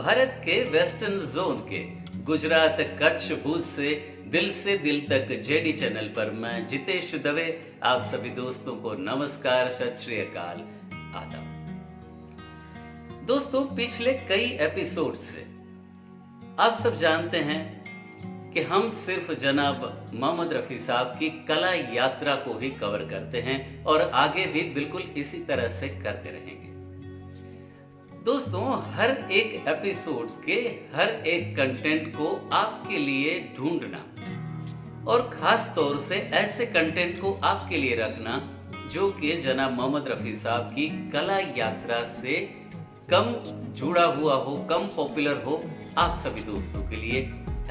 भारत के western zone के गुजरात, कच्छ, भुज से दिल तक जेडी चैनल पर मैं जितेश दवे आप सभी दोस्तों को नमस्कार, सत श्री अकाल, आदाब। दोस्तों, पिछले कई एपिसोड से आप सब जानते हैं कि हम सिर्फ जनाब मोहम्मद रफी साहब की कला यात्रा को ही कवर करते हैं और आगे भी बिल्कुल इसी तरह से करते रहेंगे। दोस्तों, हर एक एपिसोड्स के हर एक कंटेंट को आपके लिए ढूंढना और खास तौर से ऐसे कंटेंट को आपके लिए रखना जो कि जनाब मोहम्मद रफी साहब की कला यात्रा से कम जुड़ा हुआ हो, कम पॉपुलर हो, आप सभी दोस्तों के लिए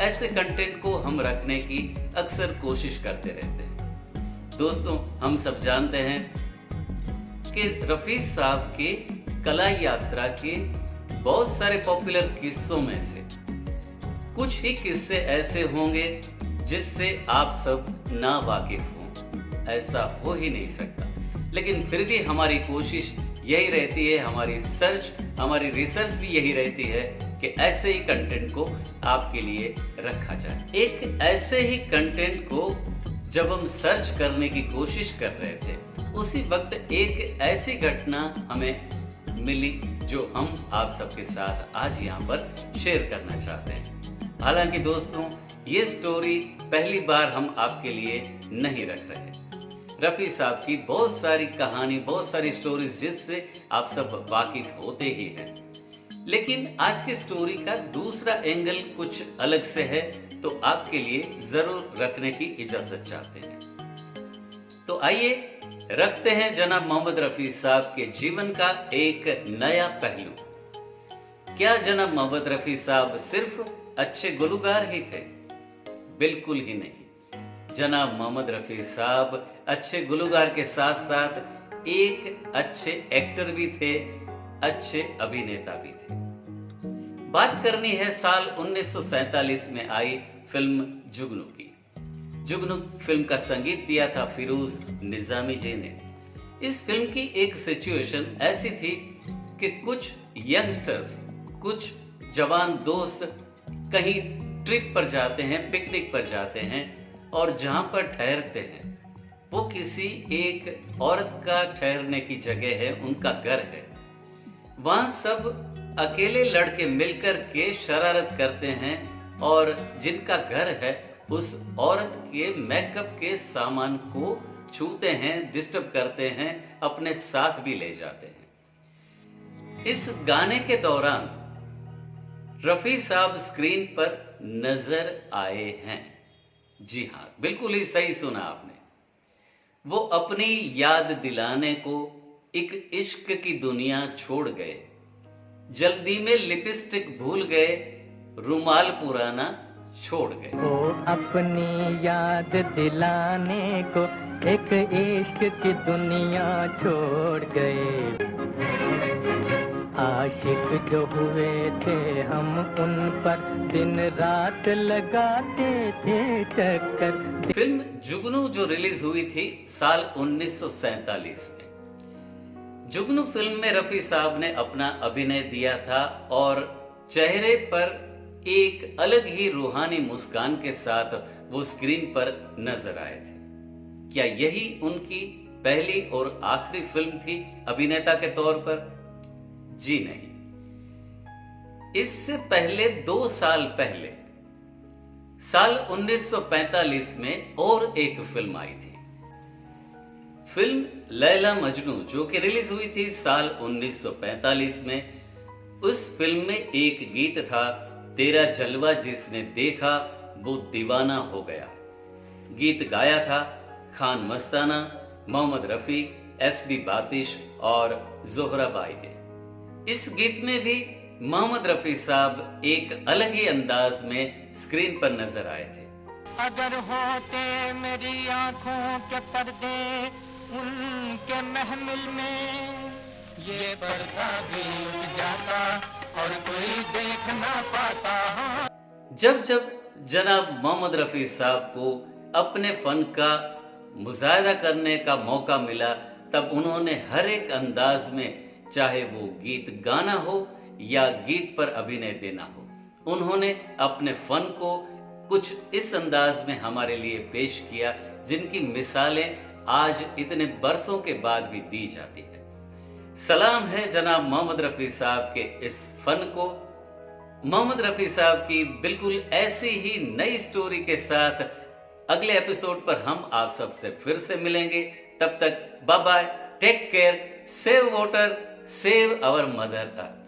ऐसे कंटेंट को हम रखने की अक्सर कोशिश करते रहते हैं। दोस्तों, हम सब जानते हैं कि रफी साहब के कला यात्रा के बहुत सारे पॉपुलर किस्सों में से कुछ ही किस्से ऐसे होंगे जिससे आप सब ना वाकिफ हों। ऐसा हो ही नहीं सकता, लेकिन फिर भी हमारी कोशिश यही रहती है, हमारी रिसर्च भी यही रहती है कि ऐसे ही कंटेंट को आपके लिए रखा जाए। एक ऐसे ही कंटेंट को जब हम सर्च करने की कोशिश कर रहे थे, उसी वक्त एक ऐसी घटना हमें मिली जो हम आप सबके साथ आज यहाँ पर शेयर करना चाहते हैं। हालांकि दोस्तों, ये स्टोरी पहली बार हम आपके लिए नहीं रख रहे। रफी साहब की बहुत सारी कहानी, बहुत सारी स्टोरीज जिससे आप सब वाकिफ होते ही हैं, लेकिन आज की स्टोरी का दूसरा एंगल कुछ अलग से है, तो आपके लिए जरूर रखने की इजाजत चाहते हैं। तो आइए रखते हैं जनाब मोहम्मद रफी साहब के जीवन का एक नया पहलू। क्या जनाब मोहम्मद रफी साहब सिर्फ अच्छे गुलकार ही थे? बिल्कुल ही नहीं। जनाब मोहम्मद रफी साहब अच्छे गुलकार के साथ साथ एक अच्छे एक्टर भी थे, अच्छे अभिनेता भी थे। बात करनी है साल 1947 में आई फिल्म जुगनू की। जुगनू फिल्म का संगीत दिया था फिरोज निजामी जी ने। इस फिल्म की एक सिचुएशन ऐसी थी कि कुछ यंगस्टर्स, कुछ जवान दोस्त कहीं ट्रिप पर जाते हैं, पिकनिक पर जाते हैं, और जहां पर ठहरते हैं वो किसी एक औरत का ठहरने की जगह है, उनका घर है। वहां सब अकेले लड़के मिलकर के शरारत करते हैं और जिनका घर है उस औरत के मेकअप के सामान को छूते हैं, डिस्टर्ब करते हैं, अपने साथ भी ले जाते हैं। इस गाने के दौरान रफी साहब स्क्रीन पर नजर आए हैं। जी हाँ, बिल्कुल ही सही सुना आपने। वो अपनी याद दिलाने को एक इश्क की दुनिया छोड़ गए, जल्दी में लिपस्टिक भूल गए, रुमाल पुराना छोड़ गए। वो अपनी याद दिलाने को एक इश्क की दुनिया छोड़ गए। आशिक जो हुए थे हम उन पर दिन रात लगाते थे चक्कर। फिल्म जुगनू जो रिलीज हुई थी साल 1947 में। जुगनू फिल्म में रफी साहब ने अपना अभिनय दिया था और चेहरे पर एक अलग ही रूहानी मुस्कान के साथ वो स्क्रीन पर नजर आए थे। क्या यही उनकी पहली और आखिरी फिल्म थी अभिनेता के तौर पर? जी नहीं। इससे पहले 2 साल पहले साल 1945 में और एक फिल्म आई थी, फिल्म लैला मजनू, जो कि रिलीज हुई थी साल 1945 में। उस फिल्म में एक गीत था, तेरा जलवा जिसने देखा वो दीवाना हो गया। गीत गाया था खान मस्ताना, मोहम्मद रफी, SD बातिश और जोहरा बाई ने। इस गीत में भी मोहम्मद रफी साहब एक अलग ही अंदाज में स्क्रीन पर नजर आए थे। अगर होते मेरी आंखों के पर्दे उनके महमिल में, ये पर्दा भी उठ जाता और कोई देख ना पाता। जब जनाब मोहम्मद रफी साहब को अपने फन का मुजाहिदा करने का मौका मिला, तब उन्होंने हर एक अंदाज में, चाहे वो गीत गाना हो या गीत पर अभिनय देना हो, उन्होंने अपने फन को कुछ इस अंदाज में हमारे लिए पेश किया जिनकी मिसालें आज इतने बरसों के बाद भी दी जाती है। सलाम है जनाब मोहम्मद रफी साहब के इस फन को। मोहम्मद रफी साहब की बिल्कुल ऐसी ही नई स्टोरी के साथ अगले एपिसोड पर हम आप सबसे फिर से मिलेंगे। तब तक bye bye, take care, save water, save our mother earth.